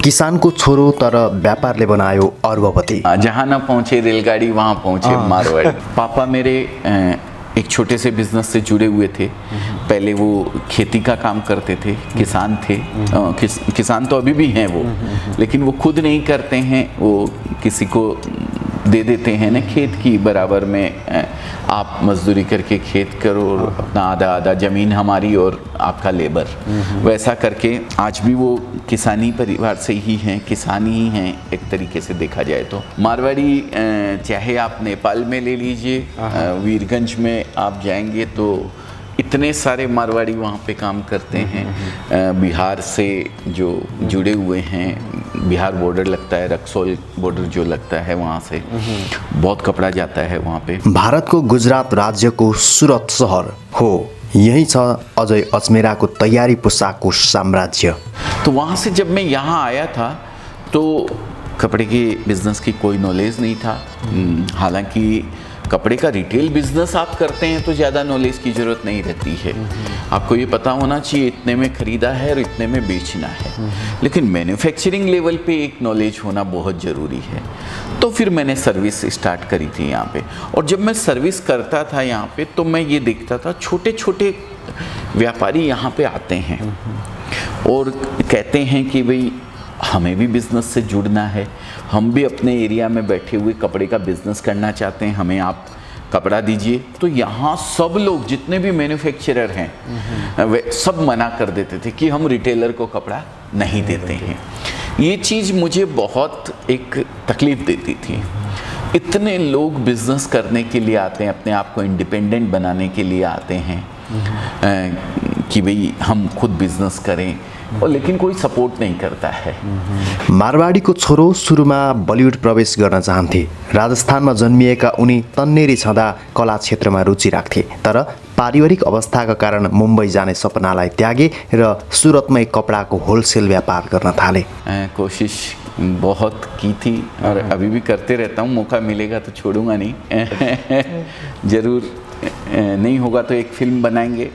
किसानको छोरो तर व्यापारले बनायो अर्बपति। जहाँ न पहुँचे रेलगाड़ी वहाँ पहुँचे मारवाड़ी। पापा मेरे एक छोटे से बिजनेस से जुड़े हुए थे। पहले वो खेती का काम करते थे, किसान थे। किसान तो अभी भी हैं वो, लेकिन वो खुद नहीं करते हैं, वो किसी को दे देते हैं ना खेत की बराबर में, आप मजदूरी करके खेत करो और अपना आधा आधा ज़मीन हमारी और आपका लेबर, वैसा करके आज भी वो किसानी परिवार से ही हैं, किसान ही हैं एक तरीके से देखा जाए तो। मारवाड़ी चाहे आप नेपाल में ले लीजिए, वीरगंज में आप जाएंगे तो इतने सारे मारवाड़ी वहाँ पे काम करते हैं। बिहार से जो जुड़े हुए हैं, बिहार बॉर्डर लगता है, रक्सौल बॉर्डर जो लगता है वहाँ से बहुत कपड़ा जाता है वहाँ पे। भारत को गुजरात राज्य को सूरत शहर हो, यही छ अजय अजमेरा को तैयारी पोशाक को साम्राज्य। तो वहाँ से जब मैं यहाँ आया था तो कपड़े के बिजनेस की कोई नॉलेज नहीं था। हालांकि कपड़े का रिटेल बिजनेस आप करते हैं तो ज़्यादा नॉलेज की ज़रूरत नहीं रहती है। आपको ये पता होना चाहिए इतने में ख़रीदा है और इतने में बेचना है, लेकिन मैन्युफैक्चरिंग लेवल पे एक नॉलेज होना बहुत ज़रूरी है। तो फिर मैंने सर्विस स्टार्ट करी थी यहाँ पे, और जब मैं सर्विस करता था यहाँ पे तो मैं ये देखता था छोटे छोटे व्यापारी यहाँ पे आते हैं और कहते हैं कि भाई हमें भी बिज़नेस से जुड़ना है, हम भी अपने एरिया में बैठे हुए कपड़े का बिज़नेस करना चाहते हैं, हमें आप कपड़ा दीजिए। तो यहाँ सब लोग जितने भी मैन्युफैक्चरर हैं वे सब मना कर देते थे कि हम रिटेलर को कपड़ा नहीं देते हैं। ये चीज़ मुझे बहुत एक तकलीफ़ देती थी। इतने लोग बिज़नेस करने के लिए आते हैं, अपने आप को इंडिपेंडेंट बनाने के लिए आते हैं कि भाई हम खुद बिज़नेस करें, और लेकिन कोई सपोर्ट नहीं करता है। मारवाडीको छोरो सुरुमा बलिउड प्रवेश गर्न चाहन्थे। राजस्थानमा जन्मिएका उनी तन्नेरी छँदा कला क्षेत्रमा रुचि राख्थे, तर पारिवारिक अवस्थाका कारण मुम्बई जाने सपनालाई त्यागे र सुरतमै कपडाको होलसेल व्यापार गर्न थाले। कोशिश बहुत की थी और अभी भी करते रहता हूँ, मौका मिलेगा तो छोड़ूंगा नहीं। ज़रूर नहीं होगा तो एक फिल्म बनाएंगे।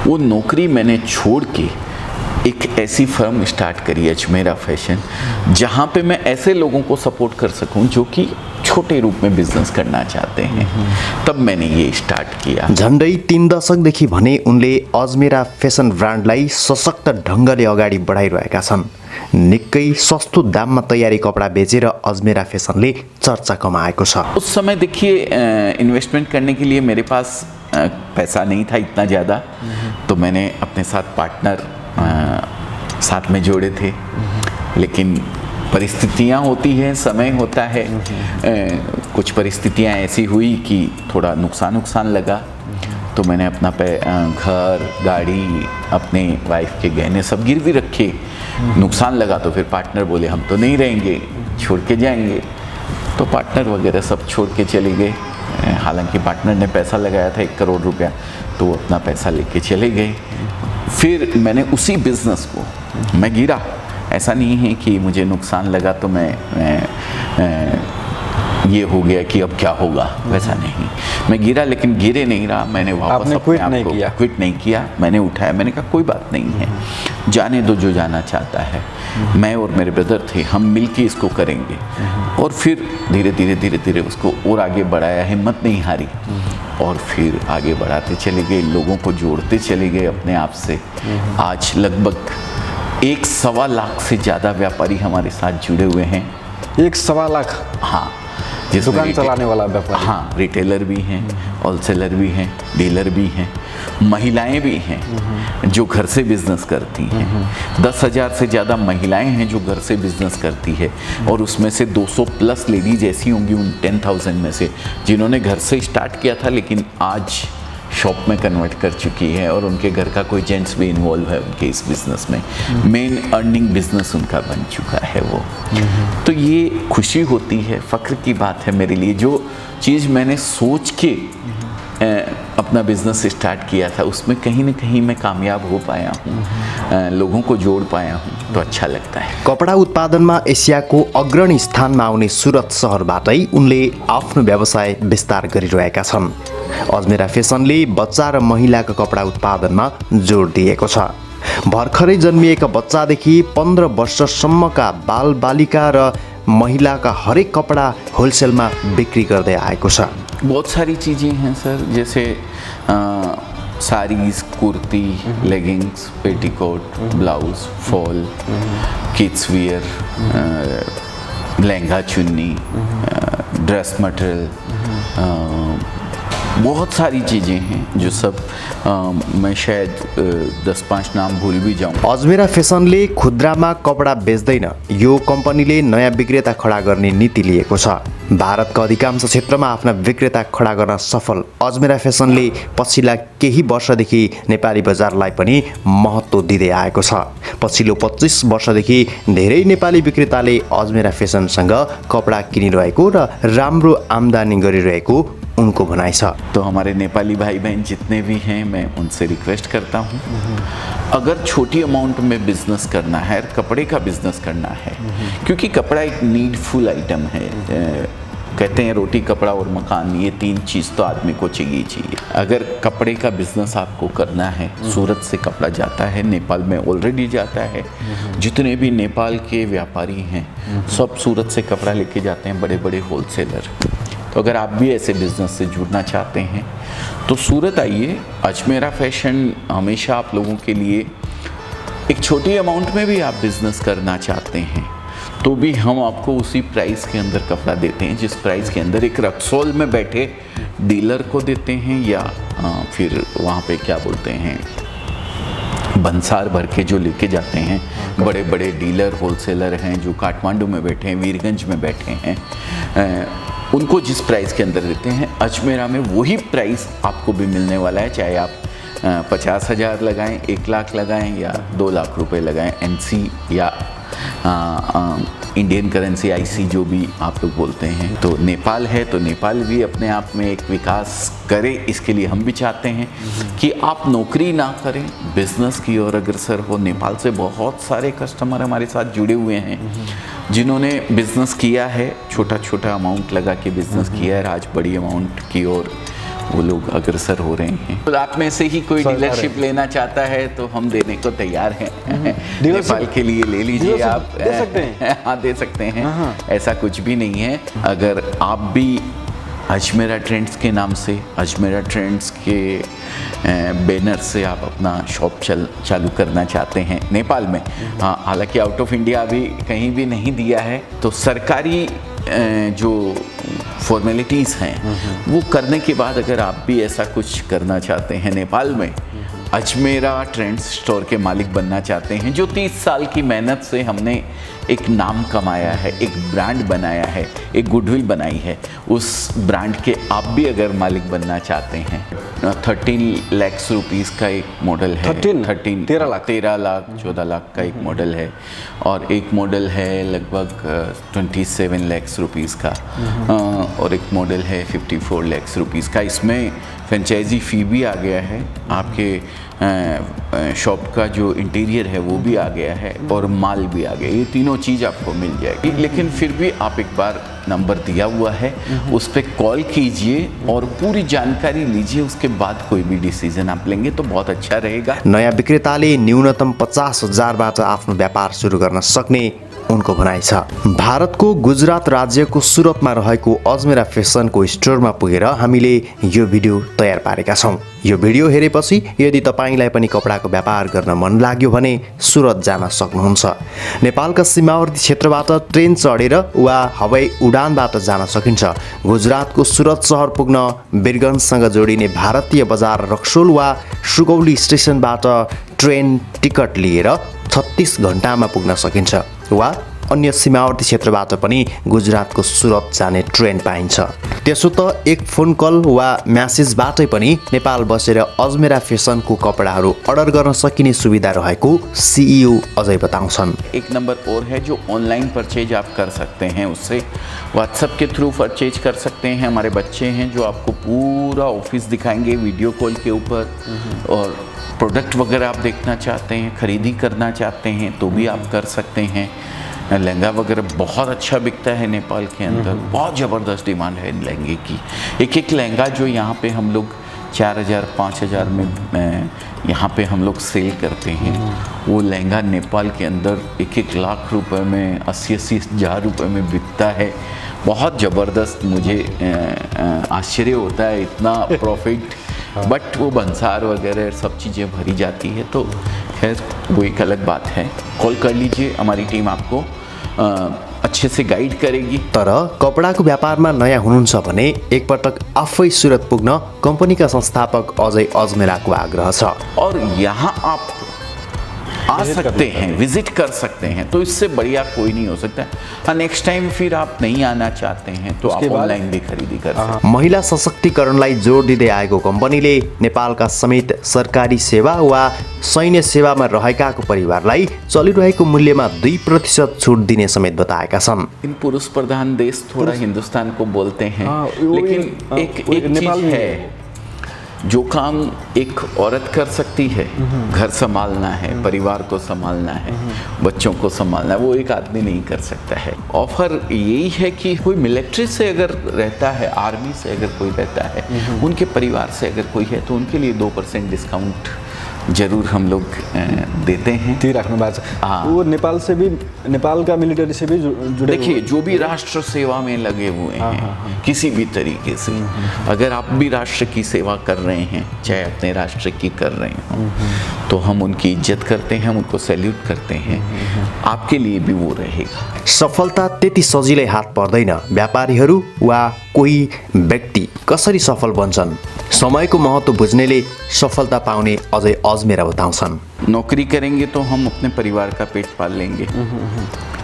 वो नौकरी मैंने छोड़ के एक ऐसी फर्म स्टार्ट करी अजमेरा फैशन, जहाँ पे मैं ऐसे लोगों को सपोर्ट कर सकूं जो कि छोटे रूप में बिजनेस करना चाहते हैं। तब मैंने ये स्टार्ट किया। झन्डै 3 दशकदेखि भने उनले अजमेरा फेसन ब्रान्डलाई सशक्त ढङ्गले अगाडि बढाइरहेका छन्। निकै सस्तो दाममा तयारी कपडा बेचेर अजमेरा फेसनले चर्चा कमाएको छ। उस समय देखिए इन्वेस्टमेंट करने के लिए मेरे पास पैसा नहीं था इतना ज़्यादा, तो मैंने अपने साथ पार्टनर साथ में जोड़े थे, लेकिन परिस्थितियाँ होती हैं, समय होता है। कुछ परिस्थितियाँ ऐसी हुई कि थोड़ा नुकसान लगा, तो मैंने अपना घर, गाड़ी, अपने वाइफ के गहने सब गिरवी रखे। नुकसान लगा तो फिर पार्टनर बोले हम तो नहीं रहेंगे, छोड़ के जाएंगे, तो पार्टनर वगैरह सब छोड़ के चले गए। हालांकि पार्टनर ने पैसा लगाया था 1 करोड़ रुपया, तो वो अपना पैसा लेके चले गए। फिर मैंने उसी बिज़नेस को मैं गिरा, ऐसा नहीं है कि मुझे नुकसान लगा तो मैं ये हो गया कि अब क्या होगा, वैसा नहीं। मैं गिरा लेकिन गिरे नहीं रहा, मैंने वापस क्विट नहीं किया। मैंने उठाया, मैंने कहा कोई बात नहीं है, जाने दो जो जाना चाहता है। मैं और मेरे ब्रदर थे, हम मिलके इसको करेंगे। और फिर धीरे धीरे उसको और आगे बढ़ाया, हिम्मत नहीं हारी, और फिर आगे बढ़ाते चले गए, लोगों को जोड़ते चले गए अपने आप से। आज लगभग 1.25 लाख से ज़्यादा व्यापारी हमारे साथ जुड़े हुए हैं। 1.25 लाख? हाँ, दुकान चलाने वाला व्यापारी। हाँ, रिटेलर भी हैं, होलसेलर भी हैं, डीलर भी हैं, महिलाएं भी हैं जो घर से बिजनेस करती हैं। 10,000 से ज़्यादा महिलाएं हैं जो घर से बिजनेस करती है, और उसमें से 200 प्लस लेडीज ऐसी होंगी उन 10,000 में से जिन्होंने घर से स्टार्ट किया था, लेकिन आज शॉप में कन्वर्ट कर चुकी है, और उनके घर का कोई जेंट्स भी इन्वॉल्व है उनके इस बिज़नेस में। मेन अर्निंग बिजनेस उनका बन चुका है वो। तो ये खुशी होती है, फ़ख्र की बात है मेरे लिए। जो चीज़ मैंने सोच के अपना बिजनेस स्टार्ट किया था, उसमें कहीं न कहीं मैं कामयाब हो पाया हूँ, लोगों को जोड़ पाया हूँ, तो अच्छा लगता है। कपडा उत्पादनमा एसियाको अग्रणी स्थानमा आउने सुरत सहरबाटै उनले आफ्नो व्यवसाय विस्तार गरिरहेका छन्। अजमेरा फेसनले बच्चा र महिलाका कपडा उत्पादनमा जोड दिएको छ। भर्खरै जन्मिएका बच्चादेखि 15 वर्षसम्मका बालबालिका र महिलाका हरेक कपडा होलसेलमा बिक्री गर्दै आएको छ। बहुत सारी चीज़ें हैं सर, जैसे saris, kurti, leggings, petticoat, blouse, fall, kids wear, lehenga चुन्नी, ड्रेस मटेरियल, बहुत सारी चीज़ें हैं जो सब मैं शायद 10-5 नाम भूल भी जाऊँ। अजमेरा फेसनले खुद्रामा कपडा बेच्दैन। यो कम्पनीले नयाँ विक्रेता खडा गर्ने नीति लिएको छ। भारतका अधिकांश क्षेत्रमा आफ्ना विक्रेता खडा गर्न सफल अजमेरा फेसनले पछिल्ला केही वर्षदेखि नेपाली बजारलाई पनि महत्त्व दिँदै आएको छ। पछिल्लो 25 वर्षदेखि धेरै नेपाली विक्रेताले अजमेरा फेसनसँग कपडा किनिरहेको र राम्रो आम्दानी गरिरहेको उनको भनाइ छ। तो हमारे नेपाली भाई बहन जितने भी हैं, मैं उनसे रिक्वेस्ट करता हूँ, अगर छोटी अमाउंट में बिजनेस करना है, कपड़े का बिजनेस करना है, क्योंकि कपड़ा एक नीडफुल आइटम है। कहते हैं रोटी, कपड़ा और मकान, ये 3 चीज़ तो आदमी को चाहिए। अगर कपड़े का बिजनेस आपको करना है, सूरत से कपड़ा जाता है, नेपाल में ऑलरेडी जाता है। जितने भी नेपाल के व्यापारी हैं सब सूरत से कपड़ा लेके जाते हैं, बड़े बड़े होलसेलर। तो अगर आप भी ऐसे बिज़नेस से जुड़ना चाहते हैं तो सूरत आइए। अजमेरा फैशन हमेशा आप लोगों के लिए, एक छोटी अमाउंट में भी आप बिज़नेस करना चाहते हैं तो भी हम आपको उसी प्राइस के अंदर कपड़ा देते हैं जिस प्राइस के अंदर एक रक्सौल में बैठे डीलर को देते हैं, या फिर वहाँ पे क्या बोलते हैं, बंसार भर के जो लेके जाते हैं बड़े बड़े डीलर होलसेलर हैं जो काठमांडू में बैठे हैं, वीरगंज में बैठे हैं, उनको जिस प्राइस के अंदर देते हैं अजमेरा में वही प्राइस आपको भी मिलने वाला है। चाहे आप 50,000 लगाएं, 1 लाख लगाएं या 2 लाख रुपए लगाएं, NC या इंडियन करेंसी IC जो भी आप लोग बोलते हैं। तो नेपाल है तो नेपाल भी अपने आप में एक विकास करे, इसके लिए हम भी चाहते हैं कि आप नौकरी ना करें, बिजनेस की ओर अग्रसर हो। नेपाल से बहुत सारे कस्टमर हमारे साथ जुड़े हुए हैं जिन्होंने बिजनेस किया है, छोटा छोटा अमाउंट लगा के बिजनेस किया है, आज बड़ी अमाउंट की ओर वो लोग अग्रसर हो रहे हैं। तो आप में से ही कोई डीलरशिप लेना चाहता है तो हम देने को तैयार हैं। नेपाल के लिए ले लीजिए, आप दे सकते हैं। हाँ, दे सकते हैं, ऐसा कुछ भी नहीं है। अगर आप भी अजमेरा ट्रेंड्स के नाम से, अजमेरा ट्रेंड्स के बैनर से आप अपना शॉप चालू करना चाहते हैं नेपाल में, हाँ, हालांकि आउट ऑफ इंडिया अभी कहीं भी नहीं दिया है, तो सरकारी जो फॉर्मेलिटीज़ हैं वो करने के बाद अगर आप भी ऐसा कुछ करना चाहते हैं नेपाल में, अजमेरा ट्रेंड्स स्टोर के मालिक बनना चाहते हैं, जो 30 साल की मेहनत से हमने एक नाम कमाया है, एक ब्रांड बनाया है, एक गुडविल बनाई है, उस ब्रांड के आप भी अगर मालिक बनना चाहते हैं, 13 लाख रुपीस का एक मॉडल है, 13 लाख 14 लाख का एक मॉडल है, और एक मॉडल है लगभग 27 लाख रुपीस का, और एक मॉडल है 54 लाख रुपीस का। इसमें फ्रेंचाइजी फ़ी भी आ गया है, आपके शॉप का जो इंटीरियर है वो भी आ गया है, और माल भी आ गया, ये तीनों चीज़ आपको मिल जाएगी। लेकिन फिर भी आप एक बार नंबर दिया हुआ है, उस पर कॉल कीजिए और पूरी जानकारी लीजिए, उसके बाद कोई भी डिसीजन आप लेंगे तो बहुत अच्छा रहेगा। नयाँ विक्रेताले न्यूनतम 50,000बाट आफ्नो व्यापार सुरु गर्न सक्ने उनको भनाइ छ। भारतको गुजरात राज्यको सुरतमा रहेको अजमेरा फेसनको स्टोरमा पुगेर हामीले यो भिडियो तयार पारेका छौँ। यो भिडियो हेरेपछि यदि तपाईँलाई पनि कपडाको व्यापार गर्न मन लाग्यो भने सुरत जान सक्नुहुन्छ। नेपालका सीमावर्ती क्षेत्रबाट ट्रेन चढेर वा हवाई उडानबाट जान सकिन्छ। गुजरातको सुरत सहर पुग्न वीरगन्जसँग जोडिने भारतीय बजार रक्सोल वा सुगौली स्टेसनबाट ट्रेन टिकट लिएर 36 घण्टामा पुग्न सकिन्छ, वा अन्य सीमावर्ती क्षेत्रबाट पनि गुजरातको सुरत जाने ट्रेन पाइन्छ। त्यसो त एक फोन कल वा म्यासेजबाटै पनि नेपाल बसेर अजमेरा फेसनको कपडाहरू अर्डर गर्न सकिने सुविधा रहेको CEO अजय बताउँछन्। एक नंबर और है जो ऑनलाइन परचेज आप कर सकते हैं, उससे व्हाट्सएप के थ्रू परचेज कर सकते हैं। हमारे बच्चे हैं जो आपको पूरा ऑफिस दिखाएंगे वीडियो कॉल के ऊपर, और प्रोडक्ट वगैरह आप देखना चाहते हैं, ख़रीदी करना चाहते हैं तो भी आप कर सकते हैं। लहंगा वगैरह बहुत अच्छा बिकता है नेपाल के अंदर, बहुत ज़बरदस्त डिमांड है लहंगे की। एक एक लहंगा जो यहाँ पे हम लोग 4,000-5,000 में यहाँ पे हम लोग सेल करते हैं। वो लहंगा नेपाल के अंदर 1-1 लाख रुपए में, 80-80 हज़ार रुपए में बिकता है। बहुत ज़बरदस्त, मुझे आश्चर्य होता है इतना प्रॉफिट। बट वो बंसार वगैरह सब चीज़ें भरी जाती है, तो खैर वो एक अलग बात है। कॉल कर लीजिए, हमारी टीम आपको अच्छे से गाइड करेगी। तर कपडाको व्यापारमा नयाँ हुनुहुन्छ भने एकपटक आफै सुरत पुग्न कम्पनीका संस्थापक अजय अजमेराको आग्रह छ। और यहाँ आप आ सकते हैं, विजिट कर सकते हैं, तो इससे बढ़िया कोई नहीं हो सकता। हाँ, नेक्स्ट टाइम फिर आप नहीं आना चाहते हैं तो आप ऑनलाइन भी खरीदी कर सकते हैं। महिला सशक्तिकरणलाई जोड दिँदै आएको कम्पनीले नेपालका समेत सरकारी सेवा वा सैन्य सेवामा रहेकाको परिवारलाई चलिरहेको मूल्यमा 2% छुट दिने समेत बताएका छन्। इन पुरुष प्रधान देश थोड़ा हिंदुस्तान को बोलते हैं, वो लेकिन एक नेपाल चीज में है, जो काम एक औरत कर सकती है, घर संभालना है, परिवार को संभालना है, बच्चों को संभालना है, वो एक आदमी नहीं कर सकता है। ऑफर यही है कि कोई मिलिट्री से अगर रहता है, आर्मी से अगर कोई रहता है, उनके परिवार से अगर कोई है, तो उनके लिए 2% डिस्काउंट जरूर हम लोग देते हैं। ती राख्नु भएको छ। हाँ। वो नेपाल से भी, नेपाल का मिलिट्री से भी जुड़े। देखिए, जो भी राष्ट्र सेवा में लगे हुए हैं किसी भी तरीके से, अगर आप भी राष्ट्र की सेवा कर रहे हैं, चाहे अपने राष्ट्र की कर रहे हो, तो हम उनकी इज्जत करते हैं, हम उनको सैल्यूट करते हैं। आपके लिए भी वो रहेगा। सफलता त्यति सजिलै हात पर्दैन। व्यापारीहरू वा कोही व्यक्ति कसरी सफल बन्छन्, समयको महत्त्व बुझ्नेले सफलता पाउने अजय अजमेरा बताउँछन्। नौकरी करेंगे तो हम अपने परिवार का पेट पाल लेंगे,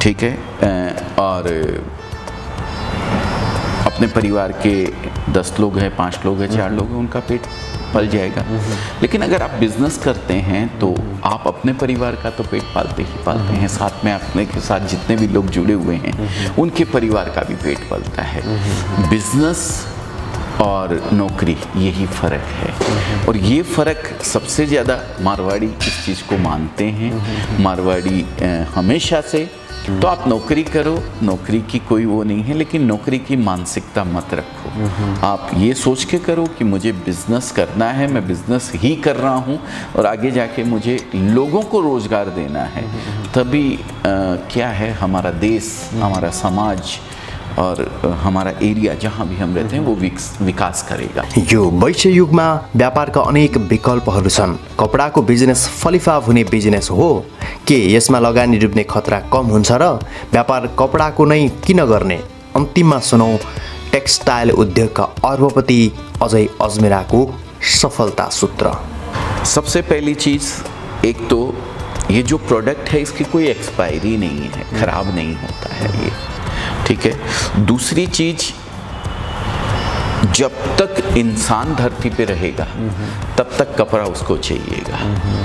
ठीक है, और अपने परिवार के 10 लोग हैं, 5 लोग हैं, 4 लोग हैं, उनका पेट पल जाएगा। लेकिन अगर आप बिजनेस करते हैं तो आप अपने परिवार का तो पेट पालते ही पालते हैं, साथ में अपने के साथ जितने भी लोग जुड़े हुए हैं उनके परिवार का भी पेट पलता है। बिजनेस और नौकरी, यही फ़र्क है। और ये फ़र्क सबसे ज़्यादा मारवाड़ी इस चीज़ को मानते हैं। मारवाड़ी हमेशा से, तो आप नौकरी करो, नौकरी की कोई वो नहीं है, लेकिन नौकरी की मानसिकता मत रखो। आप ये सोच के करो कि मुझे बिजनेस करना है, मैं बिजनेस ही कर रहा हूँ और आगे जाके मुझे लोगों को रोज़गार देना है। तभी क्या है, हमारा देश, हमारा समाज और हमारा एरिया जहाँ भी हम रहते हैं वो विकास करेगा। यो वैश्य युगमा व्यापारका अनेक विकल्पहरू छन्। कपडाको बिजनेस फलिफाप हुने बिजनेस हो के यसमा लगानी डुब्ने खतरा कम हुन्छ र व्यापार कपडाको नै किन गर्ने? अन्तिममा सुनौ टेक्सटाइल उद्योगका अर्बपति अजय अजमेराको सफलता सूत्र। सबसे पहली चीज़, एक तो ये जो प्रोडक्ट है इसकी कोई एक्सपायरी नहीं है, ख़राब नहीं होता है ये, ठीक है। दूसरी चीज़, जब तक इंसान धरती पे रहेगा तब तक कपड़ा उसको चाहिएगा,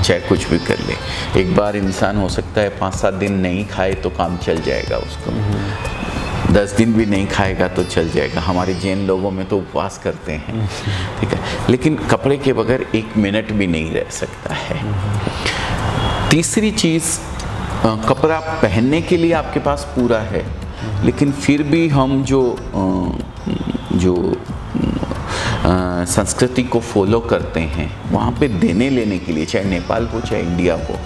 चाहे कुछ भी कर ले। एक बार इंसान हो सकता है 5-7 दिन नहीं खाए तो काम चल जाएगा उसको, 10 दिन भी नहीं खाएगा तो चल जाएगा। हमारे जैन लोगों में तो उपवास करते हैं, ठीक है, लेकिन कपड़े के बगैर 1 मिनट भी नहीं रह सकता है। तीसरी चीज़, कपड़ा पहनने के लिए आपके पास पूरा है, लेकिन फिर भी हम जो संस्कृति को फॉलो करते हैं, वहाँ पे देने लेने के लिए, चाहे नेपाल हो चाहे इंडिया हो,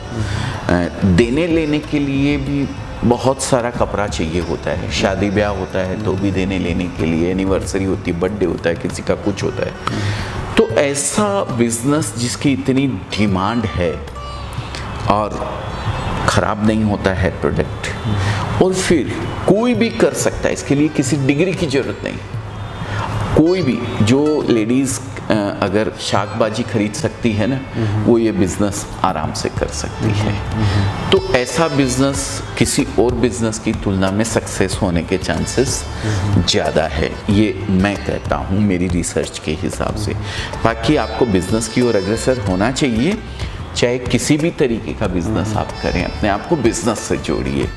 देने लेने के लिए भी बहुत सारा कपड़ा चाहिए होता है। शादी ब्याह होता है तो भी देने लेने के लिए, एनिवर्सरी होती है, बर्थडे होता है, किसी का कुछ होता है। तो ऐसा बिजनेस जिसकी इतनी डिमांड है और ख़राब नहीं होता है प्रोडक्ट, और फिर कोई भी कर सकता है, इसके लिए किसी डिग्री की ज़रूरत नहीं। कोई भी, जो लेडीज़ अगर शाकबाजी खरीद सकती है ना, वो ये बिज़नेस आराम से कर सकती है। तो ऐसा बिज़नेस किसी और बिज़नेस की तुलना में सक्सेस होने के चांसेस ज़्यादा है, ये मैं कहता हूँ मेरी रिसर्च के हिसाब से। बाकी आपको बिज़नेस की ओर अग्रसर होना चाहिए, चाहे किसी भी तरीके का बिज़नेस आप करें, अपने आप को बिज़नेस से जोड़िए।